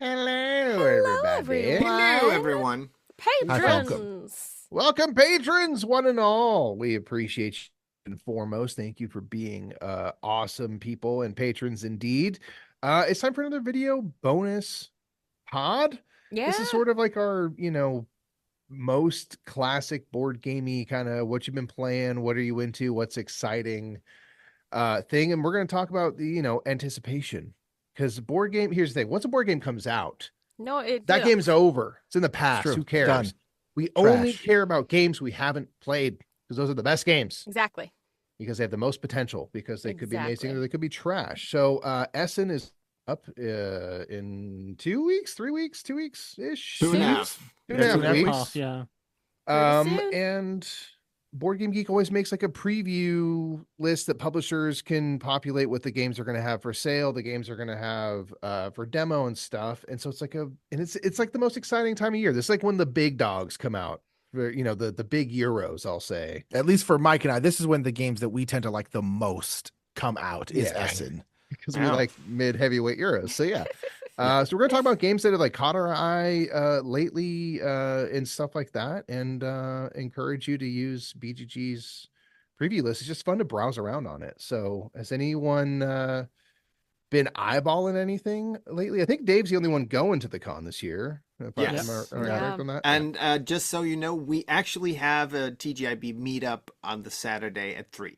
Hello, everybody. Hello, everyone. Patrons. Welcome, patrons, one and all. We appreciate you. And foremost, thank you for being awesome people and patrons indeed. It's time for another video bonus pod. Yeah. This is sort of like our, most classic board gamey kind of what you've been playing, what are you into, what's exciting thing. And we're going to talk about the, anticipation. Because board game, here's the thing. Once a board game comes out, that game's over. It's in the past. Who cares? Done. We only care about games we haven't played because those are the best games. Exactly. Because they have the most potential, because they could be amazing or they could be trash. So Essen is up in 2 weeks, 3 weeks, 2 weeks ish. 2.5. 2.5 weeks. Yeah. And Board Game Geek always makes like a preview list that publishers can populate what the games are going to have for sale, the games are going to have for demo and stuff. And so it's like it's like the most exciting time of year. This is like when the big dogs come out. The big Euros, I'll say. At least for Mike and I, this is when the games that we tend to like the most come out is Essen. Because we like mid-heavyweight Euros. So yeah. So we're going to talk about games that have like caught our eye lately and stuff like that, and encourage you to use BGG's preview list. It's just fun to browse around on it. So has anyone been eyeballing anything lately? I think Dave's the only one going to the con this year. Yes. Correct on that? And just so you know, we actually have a TGIB meetup on the Saturday at 3.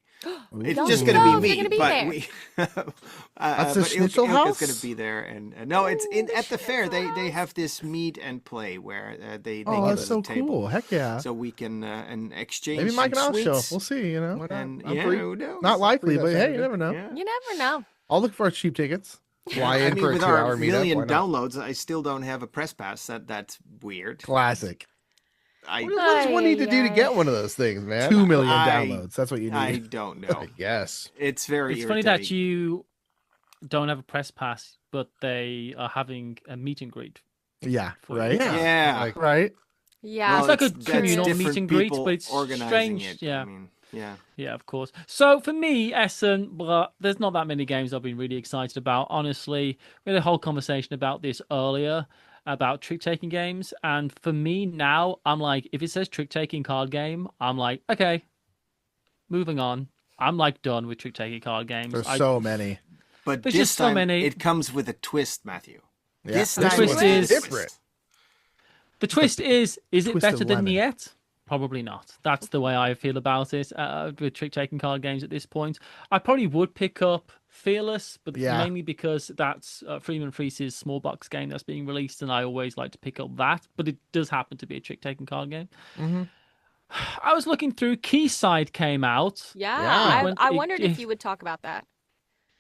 It's just going to be me, but we. That's the Schnitzel House. It's going to be there, and no, it's at the fair. They have this meet and play where they oh, get that's so table, cool! Heck yeah! So we can and exchange. Maybe Mike and I'll show. sweets. We'll see. And who knows? Not likely, but hey, Saturday. you never know. Yeah. You never know. I'll look for cheap tickets. Fly in for a with 2-hour our meetup. million Why not? downloads, I still don't have a press pass. That's weird. Classic. What does one need to do to get one of those things, man? 2 million downloads. That's what you need. I don't know. I guess. It's very It's irritating. funny that you don't have a press pass, but they are having a meet and greet. Yeah. For Right. Yeah. Like, Right. Yeah. Well, It's like a that's communal different meet and greet, people but it's organizing strange. it. Yeah. I mean, yeah. Yeah, of course. So for me, Essen, but there's not that many games I've been really excited about. Honestly, we had a whole conversation about this earlier about trick-taking games, and for me now, I'm like, if it says trick-taking card game, I'm like, okay, moving on. I'm like done with trick-taking card games. There's so many. But There's this just so time, many. it comes with a twist, Matthew. Yeah. This The time twist it's is- different. The twist is it twist better of than lemon. Niet? Probably not. That's the way I feel about it with trick-taking card games at this point. I probably would pick up Fearless, but Yeah. mainly because that's Freeman Freese's small box game that's being released, and I always like to pick up that. But it does happen to be a trick-taking card game. Mm-hmm. I was looking through. Quayside came out. Yeah. I It- wondered it- if you would talk about that.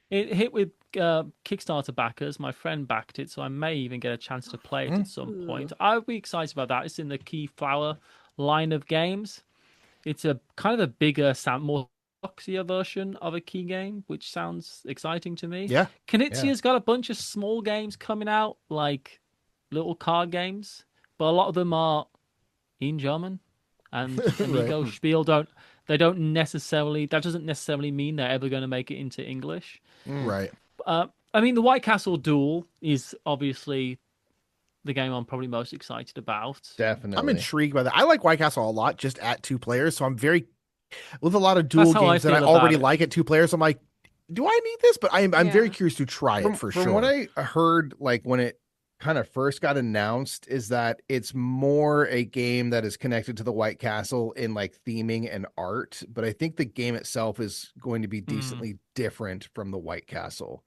It hit with Kickstarter backers. My friend backed it, so I may even get a chance to play it at some point. I'll be excited about that. It's in the Key Flower line of games. It's a kind of a bigger, more boxier version of a Key game, which sounds exciting to me. Yeah. Knizia's got a bunch of small games coming out, like little card games, but a lot of them are in German. And Amigo Spiel that doesn't necessarily mean they're ever going to make it into English. Right. I mean, the White Castle Duel is obviously the game I'm probably most excited about. Definitely. I'm intrigued by that. I like White Castle a lot, just at 2 players. So I'm very with a lot of dual That's how I games that I feel about already it. like at 2 players. I'm like, do I need this? But I'm very Yeah. curious to try it for sure. From what I heard, like when it kind of first got announced, is that it's more a game that is connected to the White Castle in like theming and art, but I think the game itself is going to be decently different from the White Castle,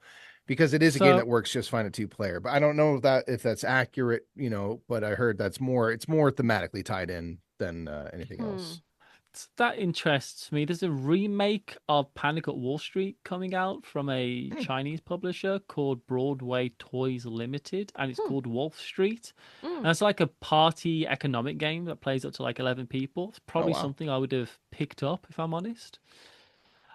because it is a game So- that works just fine at 2 player. But I don't know if that's accurate, but I heard it's more thematically tied in than anything else. That interests me. There's a remake of Panic at Wall Street coming out from a Chinese publisher called Broadway Toys Limited, and it's called Wolf Street. And it's like a party economic game that plays up to like 11 people. It's probably wow. something I would have picked up if I'm honest.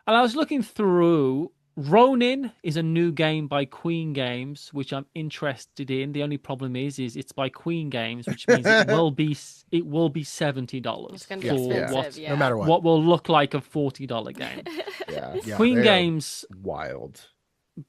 And I was looking through. Ronin is a new game by Queen Games, which I'm interested in. The only problem is it's by Queen Games, which means it will be $70 It's going to be for expensive. Yeah. No matter what. what will look like a $40 game. Yeah. Queen They are Games, wild.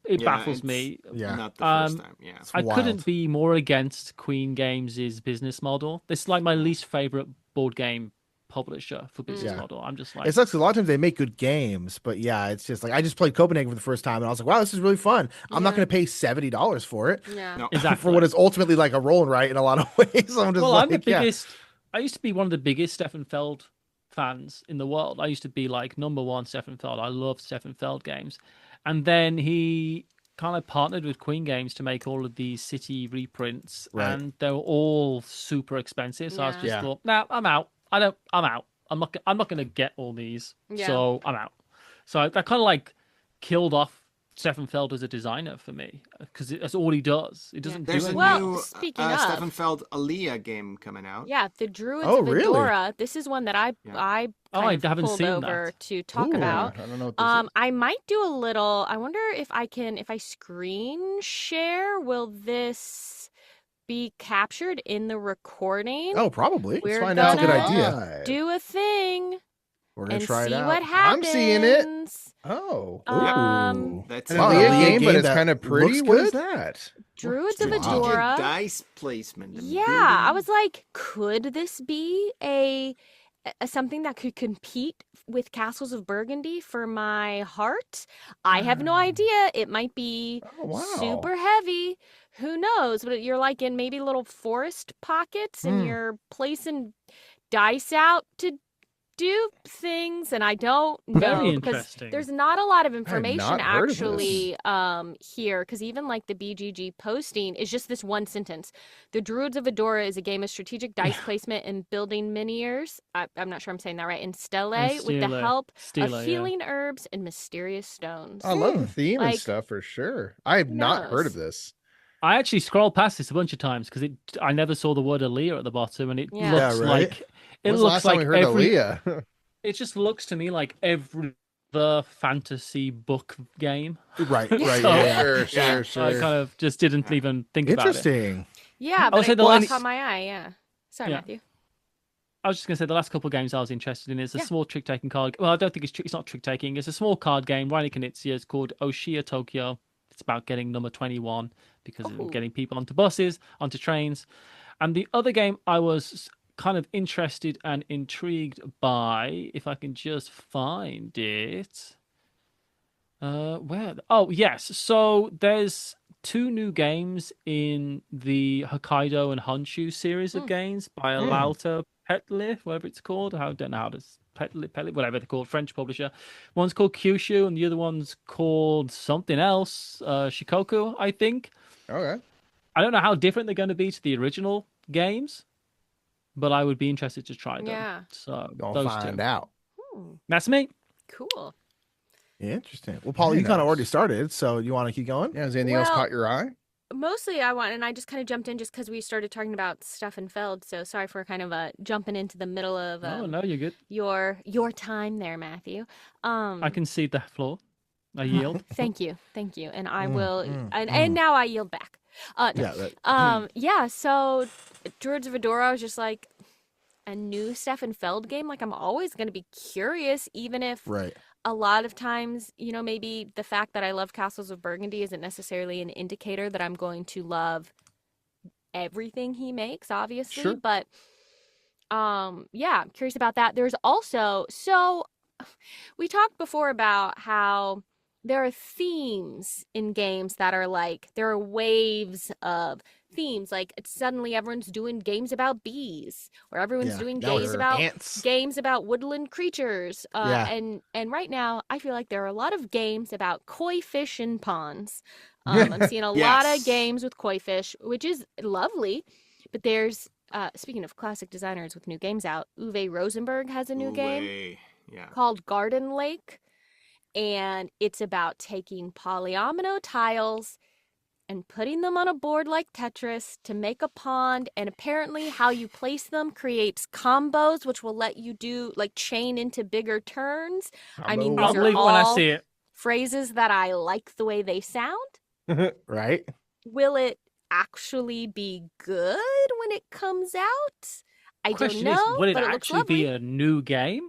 it Yeah, baffles it's me. Yeah. Not the first time. Yeah. It's I wild. couldn't be more against Queen Games' business model. This is like my least favorite board game publisher for business Yeah. model. I'm just like, It sucks 'cause a lot of times they make good games, but yeah, it's just like I just played Copenhagen for the first time and I was like, wow, this is really fun. I'm not Yeah. going to pay $70 for it Yeah. No. exactly. for what is ultimately like a roll and write in a lot of ways. So I'm just Well, like, I'm the yeah. biggest. I used to be one of the biggest Stefan Feld fans in the world. I used to be like number one Stefan Feld. I love Stefan Feld games, and then he kind of partnered with Queen Games to make all of these city reprints, Right. and they were all super expensive. So I was Yeah. just Yeah. thought, nah, I'm out. I'm out. I'm not gonna get all these. Yeah. So I'm out. So that kind of like killed off Stefan Feld as a designer for me because that's all he does. He doesn't There's do a anything. Well, new speaking of- Stefan Feld Aliyah game coming out. Yeah, the Druids Oh, of really? Adora. This is one that I Yeah. I Oh, kind I of haven't pulled seen over that. to talk Ooh. about. I don't know what this is. I might do a little. I wonder if I screen share. Will this be captured in the recording? Oh, probably. Let's We're find out. It's a good gonna idea. Right. Do a thing We're going and to try it see out. what happens. I'm seeing it. Oh. Um, That's An Wow, Aaliyah Aaliyah game, but game it's that kind of pretty. looks What is good? that? Druids of Wow. strategic Adora. dice placement. and Yeah, building. I was like, could this be a something that could compete with Castles of Burgundy for my heart? I have no idea. It might be Oh, wow. super heavy. Who knows? But you're like in maybe little forest pockets and Hmm. you're placing dice out to do things, and I don't know Very because interesting. there's not a lot of information not heard of this. actually here, because even like the BGG posting is just this one sentence. The Druids of Adora is a game of strategic dice placement and building miniatures. I'm not sure I'm saying that right. In Stele, with the Stele. help Stele, of yeah. healing herbs and mysterious stones. I love the theme and Like, stuff for sure. I have who not heard of knows? this. I actually scrolled past this a bunch of times because I never saw the word Aaliyah at the bottom, and it Yeah. looks Yeah, right? like When's the last time we heard every. Aaliyah? It just looks to me like every other fantasy book game. Right, right. So- Yeah, Sure, Yeah. sure, I sure. kind of just didn't even think about it. Interesting. Yeah, I but would say it the last- caught my eye. Yeah. Sorry, Yeah. Matthew. I was just going to say the last couple of games I was interested in is a Yeah. small trick-taking card. Well, I don't think it's not trick-taking. It's a small card game. Riley Knizia. It's called Oshia Tokyo. It's about getting number 21 because Ooh. of getting people onto buses, onto trains. And the other game I was kind of interested and intrigued by, if I can just find it. Where? Oh, yes. So there's two new games in the Hokkaido and Honshu series of games by Alauta Petlif, whatever it's called. I don't know how to Petlif, whatever they're called, French publisher. One's called Kyushu and the other one's called something else, Shikoku, I think. Okay. I don't know how different they're going to be to the original games, but I would be interested to try them. Yeah. So Gonna those find two. out. Hmm, That's me. cool. Interesting. Well, Paula, Very you kind of nice. already started, so you want to keep going? Yeah, has anything else Well- caught your eye? Mostly and I just kind of jumped in just because we started talking about Stefan Feld. So sorry for kind of jumping into the middle of Oh, no, you're good. your time there, Matthew. I can see the floor. I yield. Thank you, and I Mm, will, mm, and now I yield back. No. Yeah. That, Yeah. So Druids of Adora was just like a new Stefan Feld game. Like I'm always going to be curious, even if right. a lot of times, maybe the fact that I love Castles of Burgundy isn't necessarily an indicator that I'm going to love everything he makes, obviously. Sure. But yeah, I'm curious about that. There's also, so we talked before about how there are themes in games that are like, there are waves of themes. Like suddenly everyone's doing games about bees, or everyone's Yeah. doing Now games it's about ants. games about woodland creatures. Yeah. And right now I feel like there are a lot of games about koi fish in ponds. I'm seeing a lot Yes. of games with koi fish, which is lovely. But there's speaking of classic designers with new games out, Uwe Rosenberg has a new game Way. Yeah. called Garden Lake, and it's about taking polyomino tiles and putting them on a board like Tetris to make a pond, and apparently how you place them creates combos which will let you do like chain into bigger turns. I mean, I'll these are believe it when I all see it. phrases that I like the way they sound. Right. Will it actually be good when it comes out? I Question don't know, is, will it but it looks actually be lovely. a new game?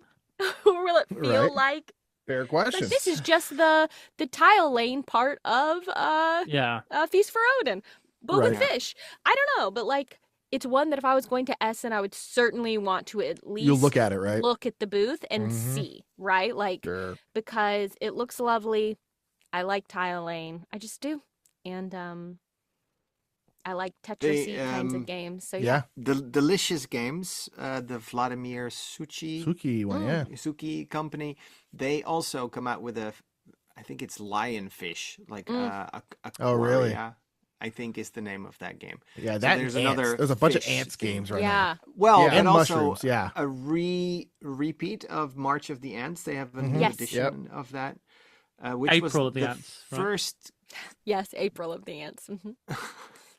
Will it feel Right. like Fair Like, question. this is just the tile lane part of Yeah. Feast for Odin, but with Right. fish. I don't know, but like it's one that if I was going to Essen, I would certainly want to at least You'll look at it, right? look at the booth and Mhm. see, right? Like Sure. because it looks lovely. I like tile lane. I just do, and I like Tetris-y kinds of games. So yeah. Yeah. The delicious games, the Vladimir Suki one, yeah. Suki company, they also come out with I think it's lionfish, like Oh, really? Aquaria, I think is the name of that game. Yeah, So that there's and ants. another There's a bunch of fish ants thing. games right now. Yeah. Well, Yeah. and And also mushrooms, yeah. a repeat of March of the Ants. They have a new Yes. edition of that, which April was of the Ants, right? first. Yes, April of the Ants. Because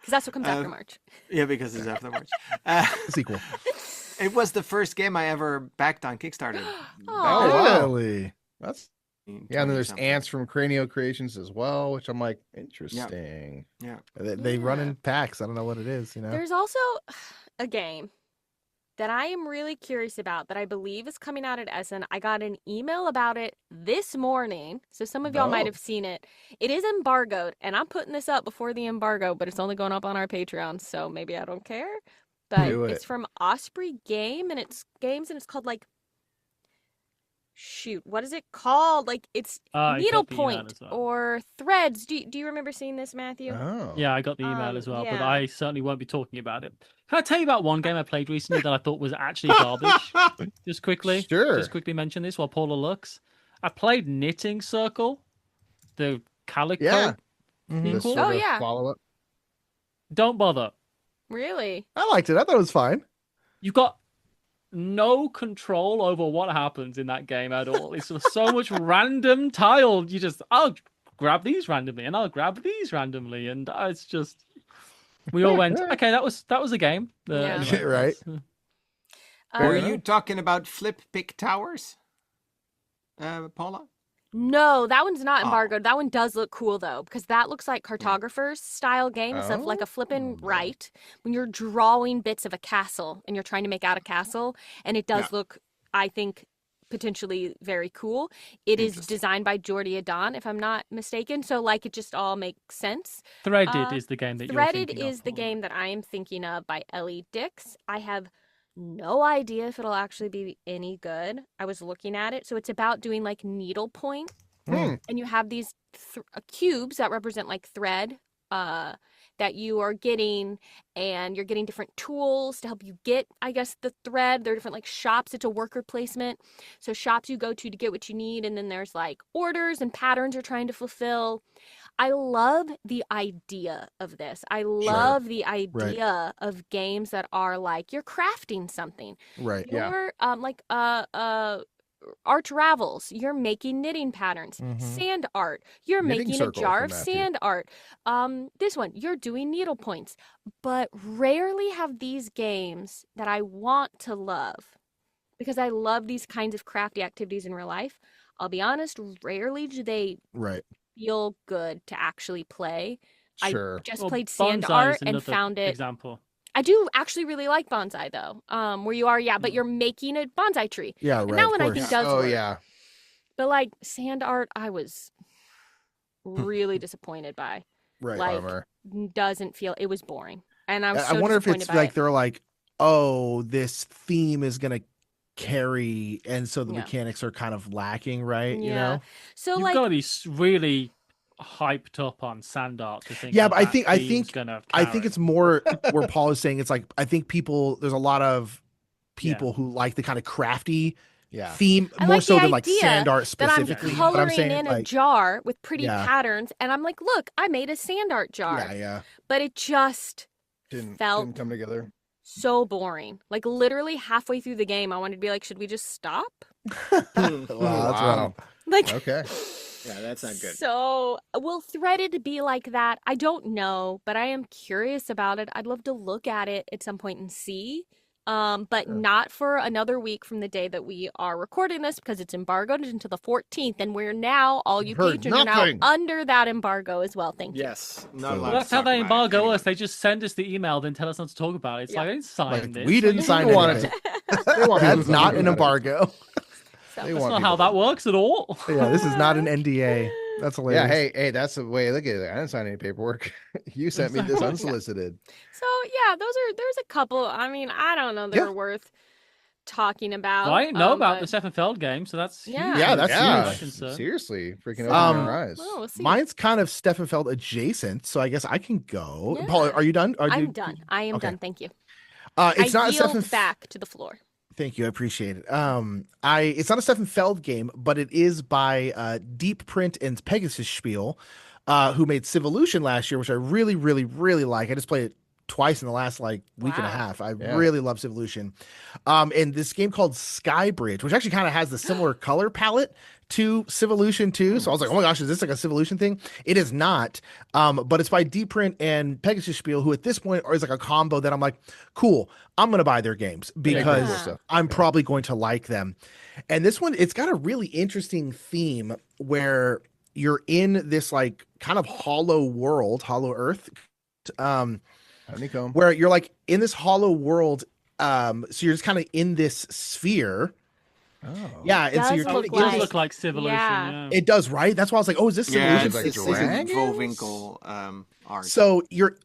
that's what comes after March. Yeah, because it's after March. Sequel. It was the first game I ever backed on Kickstarter. Oh, wow. Really? That's Yeah, and then there's 20-something. ants from Cranio Creations as well, which I'm like, interesting. Yeah. they run Yeah. in packs. I don't know what it is, There's also a game that I am really curious about that I believe is coming out at Essen. I got an email about it this morning, so some of y'all might Oh. have seen it. It is embargoed, and I'm putting this up before the embargo, but it's only going up on our Patreon, so maybe I don't care. But Do it's it. from Osprey Game, and it's called like shoot, what is it called? Like it's I got the email needlepoint as well. or threads. Do you remember seeing this, Matthew? Oh. Yeah, I got the email as well, but yeah. I certainly won't be talking about it. Can I tell you about one game I played recently that I thought was actually garbage? Just quickly. Sure. Just quickly mention this while Paula looks. I played Knitting Circle, the Calico Yeah. Mhm. This sequel. sort Oh, of yeah. follow-up. Don't bother. Really? I liked it. I thought it was fine. You've got no control over what happens in that game at all. It's just so much random tile. I'll grab these randomly and I'll grab these randomly, and it's just we all went, okay, that was a game. Yeah. Anyway, Right. that's- Fair Were enough. you talking about Flip Pick Towers, Paula? No, that one's not Oh. embargoed. That one does look cool though, because that looks like cartographer's style game. It's like a flippin' Oh. right when you're drawing bits of a castle and you're trying to make out a castle, and it does look, I think, potentially very cool. It is Interesting. designed by Jordi Adon, if I'm not mistaken. So like it just all makes sense. Threaded is the game that you're Threaded thinking is of, the Paula. game that I am thinking of by Ellie Dix. I have no idea if it'll actually be any good. I was looking at it. So it's about doing like needlepoint. Hmm. And you have these cubes that represent like thread that you are getting, and you're getting different tools to help you get, I guess, the thread. There are different like shops. It's a worker placement. So shops you go to get what you need, and then there's like orders and patterns you're trying to fulfill. I love the idea of this. I love the idea of games that are like you're crafting something. Right. Yeah. You're like Arch Ravels, you're making knitting patterns. Sand art, you're Knitting making a Circle jar from of Matthew. sand art. This one, you're doing needle points. But rarely have these games that I want to love, because I love these kinds of crafty activities in real life. I'll be honest, rarely do they Right. feel good to actually play. Sure. I just Well, played sand Bonsai art is and another found it. example. I do actually really like bonsai though. Where you are, but you're making a bonsai tree. Yeah, And right. that of one I course. think does Oh work. yeah. But like sand art, I was really disappointed by. Right. Like Bummer. doesn't feel, it was boring. And I was I so wonder if disappointed it's by like it. they're like, oh, this theme is gonna carry, and so the Yeah. mechanics are kind of lacking, right? You Yeah. know? So You've like got to be really hyped up on sand art to think. Yeah, that but I that think theme's gonna I think carry. it's more where Paul is saying it's like I think there's a lot of people who like the kind of crafty Yeah. theme I more like so the than like idea sand art that I'm specifically. But coloring I'm saying in a like, jar with pretty Yeah. patterns, and I'm like, look, I made a sand art jar. yeah. But it just Didn't felt come together. so boring. Like literally halfway through the game, I wanted to be like, should we just stop? Wow, that's Wow. rough. Like Okay. Yeah, that's not good. So will Threaded be like that? I don't know, but I am curious about it. I'd love to look at it at some point and see. But not for another week from the day that we are recording this, because it's embargoed until the 14th, and we're now, all you Heard patrons are now nothing. under that embargo as well. Thank you. Yes, not Well, allowed Well, to that's how talk they about it embargo anyway. us. They just send us the email, then tell us not to talk about it. It's Yeah. like I didn't sign Like, this. we didn't Like, sign They want anything. They want people That's to not talk an about it. embargo. So They That's want not people how to- that works at all. Yeah, this is not an NDA. That's hilarious. Yeah, hey, that's the way. Look at it. I didn't sign any paperwork. You sent me this Exactly. unsolicited. So yeah, there's a couple. I mean, I don't know they're Yeah. worth talking about. I know about the but- Steffenfeld game, so that's Yeah. huge. Yeah, that's as far as Yeah, I'm concerned. seriously, freaking So, open your eyes. well, we'll see. Mine's kind of Steffenfeld adjacent, so I guess I can go. Yeah. Paul, are you done? I'm done. I am Okay. done. Thank you. It's I not a yield back to the floor. Thank you, I appreciate it. It's not a Steffenfeld game, but it is by Deep Print and Pegasus Spiel, who made Civolution last year, which I really, really, really like. I just played it twice in the last week and a Wow. half. I Yeah. really love Civolution. And this game called Skybridge, which actually kind of has the similar color palette to Civolution too. So I was like, oh my gosh, is this like a Civolution thing? It is not. But it's by Deep Print and Pegasus Spiel, who at this point is like a combo that I'm like, cool, I'm gonna buy their games because cool stuff. I'm probably going to like them. And this one, it's got a really interesting theme where you're in this like kind of hollow world, hollow earth. Honeycomb. Where you're like in this hollow world. So you're just kind of in this sphere. Oh. Yeah. And so Does you're look It in does this- look like Civilization. Yeah. Yeah. it does, right? That's why I was like, oh, is this Yeah, Civilization? it's, like it's, it's a dragons? Vovinkel art. So you're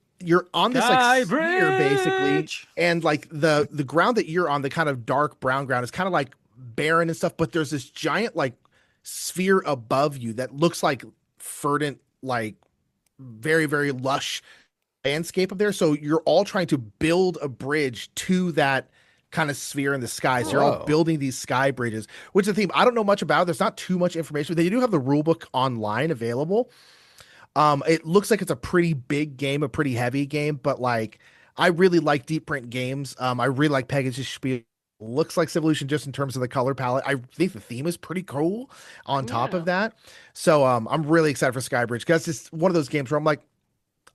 on this like sphere basically, Skybridge! and like the ground that you're on, the kind of dark brown ground, is kind of like barren and stuff, but there's this giant like sphere above you that looks like verdant, like very, very lush landscape up there. So you're all trying to build a bridge to that kind of sphere in the sky. So you're all Whoa. building these sky bridges, which is the theme I don't know much about. There's not too much information, but they do have the rule book online available. It looks like it's a pretty big game, a pretty heavy game, but like I really like Deep Print games. I really like Pegasus Spiel. Looks like Civolution just in terms of the color palette. I think the theme is pretty cool on top of that. So I'm really excited for Skybridge because it's one of those games where I'm like,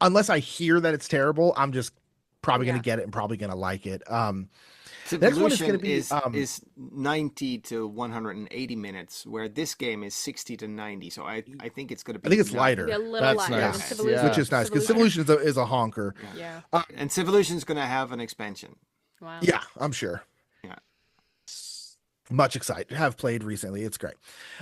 unless I hear that it's terrible, I'm just probably going to get it and probably going to like it. Next one is Civilization gonna be, is 90 to 180 minutes, where this game is 60 to 90. So I think it's going to be. I think it's lighter. Be a little That's lighter nice. than Civilization. Yeah. Which is nice because Civilization. Civolution is a honker. Yeah. And Civilization is going to have an expansion. Wow. Yeah, I'm sure. Yeah. Much excited. Have played recently. It's great.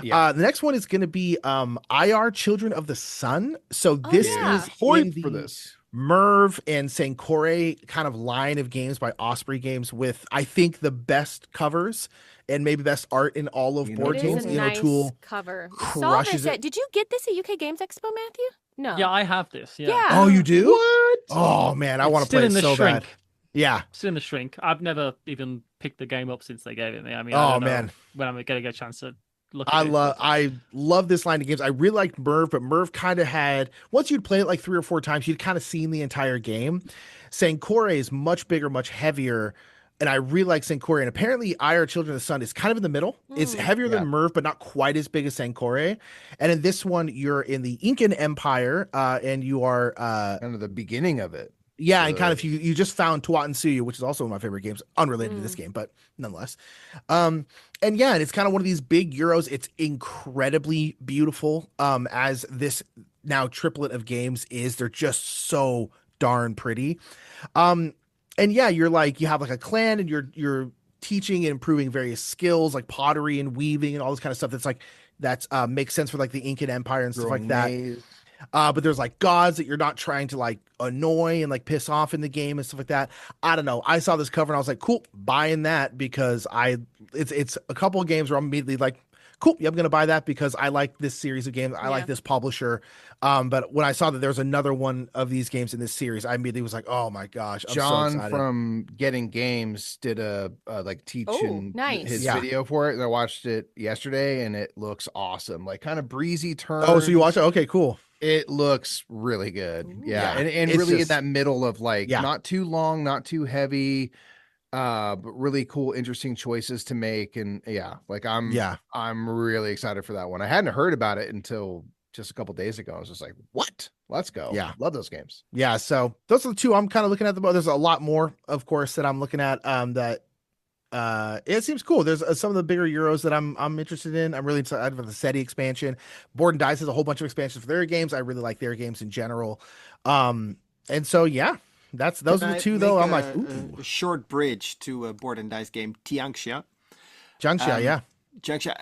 Yeah. The next one is going to be IR Children of the Sun. So this yeah. is Point in for the this. Merv and Sankore kind of line of games by Osprey Games with, I think, the best covers and maybe best art in all of You board know, It is games. a You know, nice Tool. cover. I saw crushes this it. at, did you get this at UK Games Expo, Matthew? No. Yeah, I have this. Yeah. Yeah. Oh, you do? What? Oh man, I It's want to still play in it the so shrink. bad. Yeah. Still in the shrink. I've never even picked the game up since they gave it me. I mean, Oh, I don't know man. when I'm going to get a chance to look at it. I love this line of games. I really liked Merv, but Merv kind of had, once you'd play it like 3 or 4 times, you'd kind of seen the entire game. Sankore is much bigger, much heavier, and I really like Sankore. And apparently IR Children of the Sun is kind of in the middle. It's heavier Yeah. than Merv, but not quite as big as Sankore. And in this one, you're in the Incan Empire, and you are Kind of the beginning of it. yeah, and kind of you just found Tuatansuyu, which is also one of my favorite games, unrelated to this game, but nonetheless. And yeah, and it's kind of one of these big Euros. It's incredibly beautiful, as this now triplet of games is. They're just so darn pretty. And yeah, you're like, you have like a clan and you're teaching and improving various skills like pottery and weaving and all this kind of stuff that's makes sense for like the Incan Empire and stuff like that. Maze. But there's like gods that you're not trying to like annoy and like piss off in the game and stuff like that. I don't know. I saw this cover and I was like, cool, buying that because it's a couple of games where I'm immediately like, cool, yeah, I'm gonna buy that because I like this series of games. I like Yeah. this publisher. But when I saw that there was another one of these games in this series, I immediately was like, oh my gosh, I'm so John excited. from Getting Games did a like teaching nice. his Yeah. video for it, and I watched it yesterday, and it looks awesome. Like kind of breezy turn. Oh, so you watch it? Okay, cool. It looks really good. Yeah. Yeah, And it's really in just- that middle of like Yeah. not too long, not too heavy, but really cool, interesting choices to make. And yeah, like I'm really excited for that one. I hadn't heard about it until just a couple days ago. I was just like, what? Let's go. Yeah. Love those games. Yeah, so those are the two I'm kind of looking at. There's a lot more, of course, that I'm looking at. That it seems cool. There's some of the bigger Euros that I'm interested in. I'm really excited for the SETI expansion. Board and Dice has a whole bunch of expansions for their games. I really like their games in general. And so yeah, those Can are the I two though. make I'm like, ooh, a short bridge to a board and dice game, Tianxia. Jiangxia, yeah. Junction,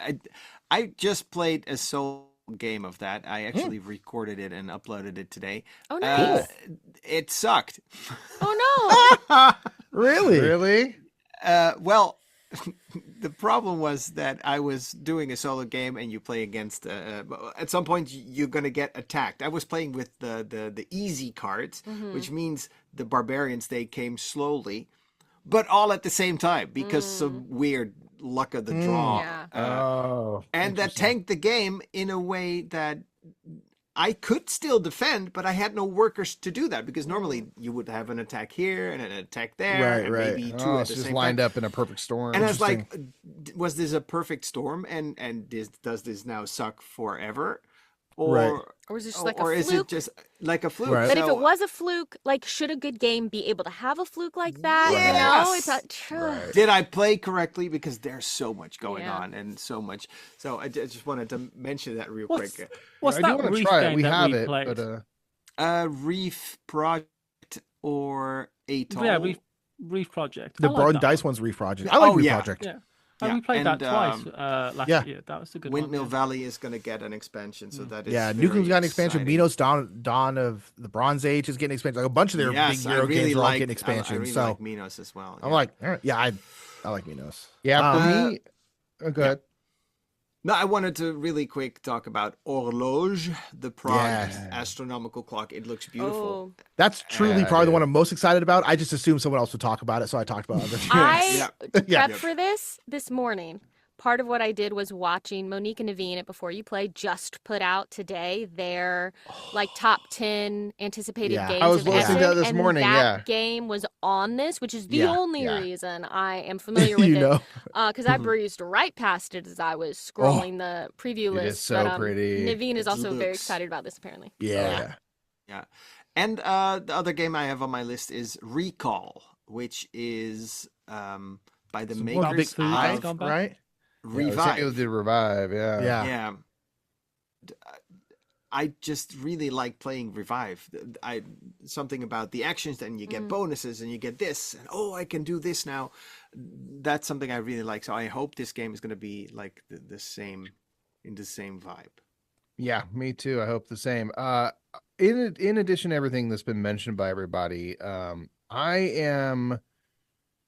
I just played a solo game of that. I actually recorded it and uploaded it today. Oh, nice. It sucked. Oh, Really? Really? Well, the problem was that I was doing a solo game and you play against. At some point, you're gonna get attacked. I was playing with the easy cards, which means the barbarians they came slowly, but all at the same time because some weird luck of the draw. Yeah. And that tanked the game in a way that I could still defend, but I had no workers to do that because normally you would have an attack here and an attack there, and maybe two at It's the just same lined time. up in a perfect storm. And I was like, was this a perfect storm? And does this now suck forever? Or Right. or is it just like a or is fluke? it just like a fluke? Right. But if So- it was a fluke, like, should a good game be able to have a fluke like that? Yes! You know, it's a, Right. Did I play correctly? Because there's so much going Yeah. on and so much. So I just wanted to mention that real What's, quick. what's I do that want to Reef try it. game We that have we it, played? but Reef Project or Atoll. Yeah, Reef Project. The I like Broad that Dice one. one's Reef Project. I like Oh, Reef yeah. Project. Yeah. Yeah, We played that and, twice last yeah. year. That was a good Windmill one. Valley is going to get an expansion, so that is Yeah, very Nukem's got an expansion. exciting. Minos Dawn of the Bronze Age is getting an expansion. Like a bunch of their Yes, big I Euro really games are all like, getting I expansions. really so like Minos as well. I'm like, all right, yeah, I like Minos. yeah, for Uh, me, go ahead. No, I wanted to really quick talk about Horloge, the Prague Yes. astronomical clock. It looks beautiful. oh, That's truly Yeah, probably the dude. one I'm most excited about. I just assumed someone else would talk about it, so I talked about it. I to Yeah. prep for this morning. Part of what I did was watching Monique and Naveen at Before You Play just put out today their like top 10 anticipated Yeah. games I was of listening to Essen, that this and morning, that yeah. game was on this, which is the Yeah, only yeah. reason I am familiar with You it. know. Because I breezed right past it as I was scrolling the preview It is list. so but pretty. Naveen is It also very looks- excited about this apparently. Yeah. Yeah. And the other game I have on my list is Recall, which is by the Some more big makers food has of gone back. Right? Revive. It did revive. Yeah. Yeah. Yeah. I just really like playing Revive. Something about the actions, and you get bonuses, and you get this, and I can do this now. That's something I really like. So I hope this game is going to be like the same, in the same vibe. Yeah, me too. I hope the same. In addition to everything that's been mentioned by everybody, I am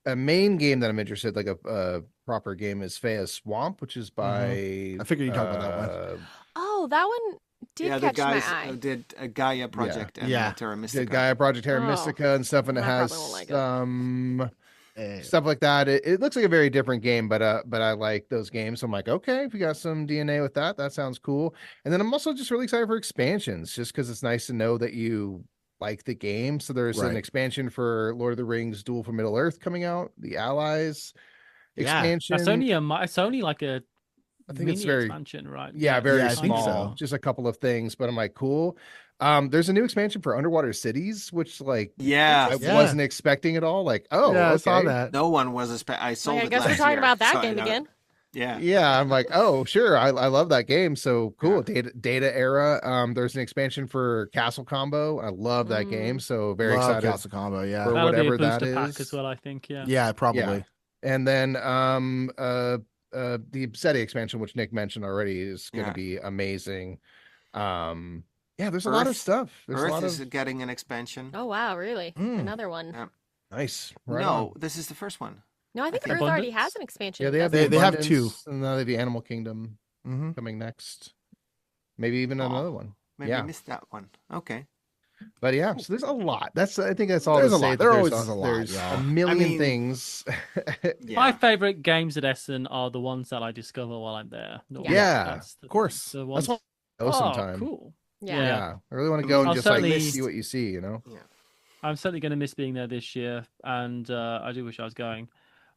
a main game that I'm interested, like a proper game, is Fea's Swamp, which is by. I figured you'd talk about that one. Oh, that one did Yeah, the catch my guys eye. did a Gaia project and Yeah. Terra The Mystica. Gaia Project Terra Oh, Mystica and stuff, and it I has probably won't like it. some Eh, stuff like that. It looks like a very different game, but I like those games. So I'm like, okay, if you got some DNA with that, that sounds cool. And then I'm also just really excited for expansions, just because it's nice to know that you like the game. So there's an Right. expansion for Lord of the Rings Duel for Middle Earth coming out, the Allies Yeah. expansion. It's only like a I think mini it's very expansion, right? yeah, very Yeah, I think small, so. just a couple of things, but I'm like, cool. There's a new expansion for Underwater Cities, which like Yeah. I Yeah. wasn't expecting at all. Like, oh, yeah, I okay. saw that. No one was I sold Like, I it guess we're last talking year, about that so I game know- again. Yeah. Yeah, I'm like, oh, sure, I love that game. So cool, data era. There's an expansion for Castle Combo. I love that game. So very Love excited. Castle Combo, yeah. for That'll be a whatever that booster pack is. as well, I think. Yeah. Yeah, probably. And then the SETI expansion, which Nick mentioned already, is going to Yeah. be amazing. Yeah, there's a lot of Earth- stuff. There's a Earth lot is of getting an expansion. Oh wow, really? Mm. Another one. Yeah. nice. Right No, on. this is the first one. No, I think think Earth already Abundance? has an expansion. Yeah, they have doesn't the it? They have Abundance, two. and now they have the Animal Kingdom hmm coming next. Maybe even Aw. another one. Maybe Yeah. I missed that one. Okay. But yeah, so there's a lot. I think that's all. There's to a say lot. that There there's always is a lot, There's yeah. a million I mean- things. Yeah. My favorite games at Essen are the ones that I discover while I'm there. normally. Yeah, That's of course. The That's ones... why I go sometime. Cool. Yeah. Yeah. I really want to go and I'll just like certainly- see what you see. You know. I'm certainly going to miss being there this year, and I do wish I was going.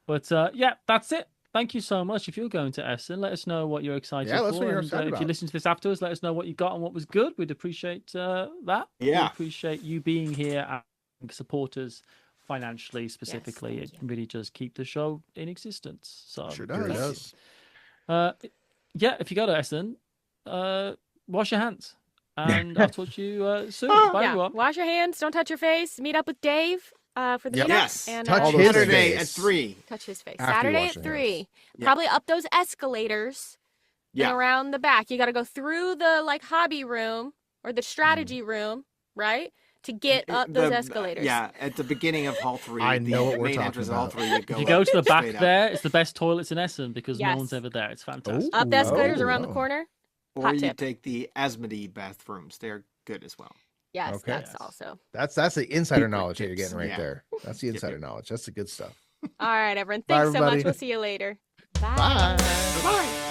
But yeah, that's it. Thank you so much. If you're going to Essen, let us know what you're excited Yeah, let us know for. what you're And, excited if you about. listen to this afterwards, let us know what you got and what was good. We'd appreciate that. We Yeah. appreciate you being here and support us financially, specifically. thank It really does keep the show in existence. So Sure Sure does. does. yeah, if you go to Essen, wash your hands. And I'll talk to you soon. Bye, Yeah. everyone. Wash your hands. Don't touch your face. Meet up with Dave. for the Yep. meetup. Yes. And Touch all those his Saturday face. at 3. touch his face. After you Saturday wash at your 3. Yeah. Probably up those escalators Yeah. and around the back. You got to go through the like hobby room or the strategy room, right? To get up those escalators. Yeah, at the beginning of Hall 3. I know what we're main talking entrance of Hall about. 3. You go If you go to the back straight up. there, it's the best toilets in Essen because no Yes. one's ever there. It's fantastic. Up the escalators Oh, around the wow. corner. Or Hot you tip. take the Asmodee bathrooms. They're good as well. Yes, Okay. that's Yes. also. That's the insider Secret knowledge that you're tips. getting right Yeah. there. That's the insider knowledge. That's the good stuff. All right, everyone. Bye, Thanks so much. everybody. We'll see you later. Bye. Bye-bye.